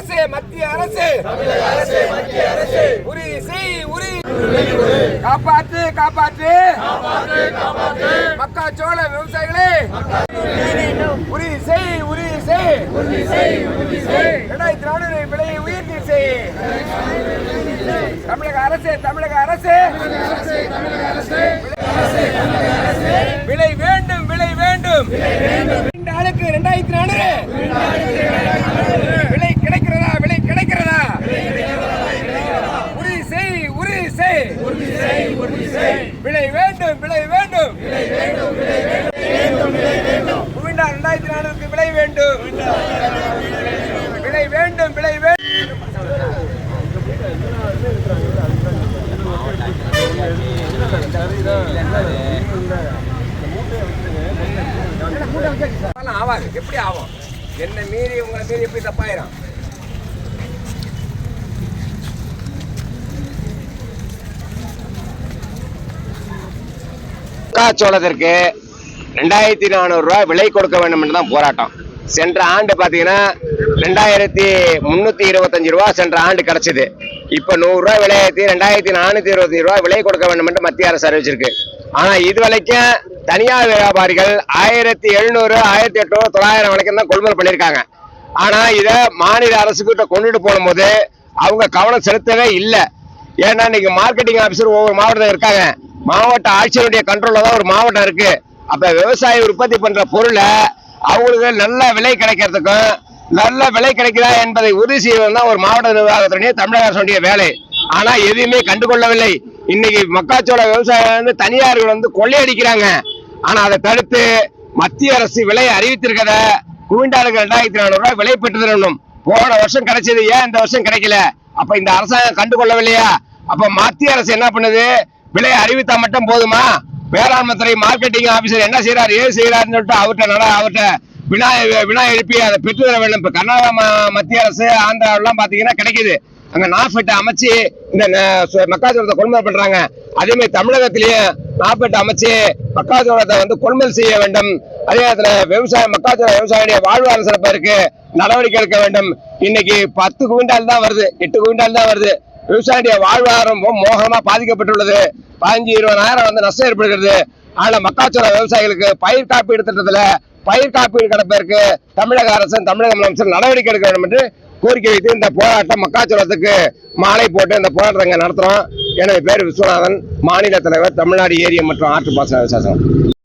மத்திய அரசு உறுதி செய் காப்பாற்று காப்பாற்று மக்காச்சோள விவசாயிகளே உறுதி செய் 2400 விலையை உயர்த்தி செய். தமிழக அரசு விலை வேண்டும் ஆளுக்கு 2400 விலை கிடைக்கிறதா உறுதி செய் விலை வேண்டும் 2400 விலை வேண்டும் ஆவாது. எப்படி ஆகும்? என்ன மீறி உங்களை மீறி எப்படி தப்பாயிரும்? மக்காச்சோளத்திற்கு 2400 ரூபாய் விலை கொடுக்க வேண்டும் என்று தான் போராட்டம். சென்ற ஆண்டு பாத்தீங்கன்னா 2325 ரூபாய் சென்ற ஆண்டு கிடைச்சது. இப்ப 100 ரூபாய் விலை ஏற்றி 2425 ரூபாய் விலை கொடுக்க வேண்டும் என்று மத்திய அரசு அறிவிச்சிருக்கு. ஆனா இதுவரைக்கும் தனியார் வியாபாரிகள் 1700, 1800, 900 வரைக்கும் தான் கொள்முதல் பண்ணியிருக்காங்க. ஆனா இத மாநில அரசுகிட்ட கொண்டுட்டு போகும்போது அவங்க கவனம் செலுத்தவே இல்லை. ஏன்னா இன்னைக்கு மார்க்கெட்டிங் ஆபீசர் ஒவ்வொரு மாவட்டத்தில் இருக்காங்க. மாவட்ட ஆட்சியருடைய கண்ட்ரோல்ல தான் ஒரு மாவட்டம் இருக்கு. அப்ப விவசாயி உற்பத்தி பண்ற பொருளை அவங்களுக்கு நல்ல விலை கிடைக்கிறதுக்கும் நல்ல விலை கிடைக்கிறா என்பதை உறுதி செய்வதுதான் ஒரு மாவட்ட நிர்வாகத்தினுடைய தமிழக அரசுடைய வேலை. ஆனா எதுவுமே கண்டுகொள்ளவில்லை. இன்னைக்கு மக்காச்சோள விவசாயம் தனியார்கள் கொள்ளையடிக்கிறாங்க. ஆனா அதை தடுத்து மத்திய அரசு விலை அறிவித்திருக்கிறத குவிண்டாலுக்கு 2400 ரூபாய் விலை பெற்று தரணும். போன வருஷம் கிடைச்சது, ஏன் இந்த வருஷம் கிடைக்கல? அப்ப இந்த அரசாங்கம் கண்டுகொள்ளவில்லையா? அப்ப மத்திய அரசு என்ன பண்ணுது? விலை அறிவித்தா மட்டும் போதுமா? வேளாண்மை துறை மார்க்கெட்டிங் ஆபீசர் என்ன செய்யறாரு, ஏது செய்யறாருன்னு சொல்லிட்டு அவர்கிட்ட வினா எழுப்பி அதை பெற்று தர வேண்டும். இப்ப கர்நாடகா மத்திய அரசு ஆந்திராவெல்லாம் பாத்தீங்கன்னா கிடைக்குது. அங்க நாஃபெட் அமைச்சு இந்த மக்காச்சோளத்தை கொள்முதல் பண்றாங்க. அதே மாதிரி தமிழகத்திலேயே நாஃபெட் அமைச்சு மக்காச்சோளத்தை கொள்முதல் செய்ய வேண்டும். அதே நேரத்தில் மக்காச்சோள விவசாயியுடைய வாழ்வாதார சிறப்பிற்கு நடவடிக்கை எடுக்க வேண்டும். இன்னைக்கு 10 குவிண்டால் தான் வருது, 8 குவிண்டால் தான் வருது. விவசாயியுடைய வாழ்வாதாரம் மோகமா பாதிக்கப்பட்டுள்ளது. 15-20 நஷ்டம் ஏற்படுகிறது. ஆனா மக்காச்சோள விவசாயிகளுக்கு பயிர் காப்பீடு திட்டத்துல பயிர் காப்பீடு கிடைப்பதற்கு தமிழக அரசு தமிழக முதலமைச்சர் நடவடிக்கை எடுக்க வேண்டும் என்று கோரிக்கை வைத்து இந்த போராட்டம் மக்காச்சோளத்துக்கு மாலை போட்டு இந்த போராட்டத்தை நடத்துறோம். எனது பேர் விஸ்வநாதன், மாநில தலைவர், தமிழ்நாடு ஏரிய மற்றும் ஆற்றுப்பாசன விவசாயம்.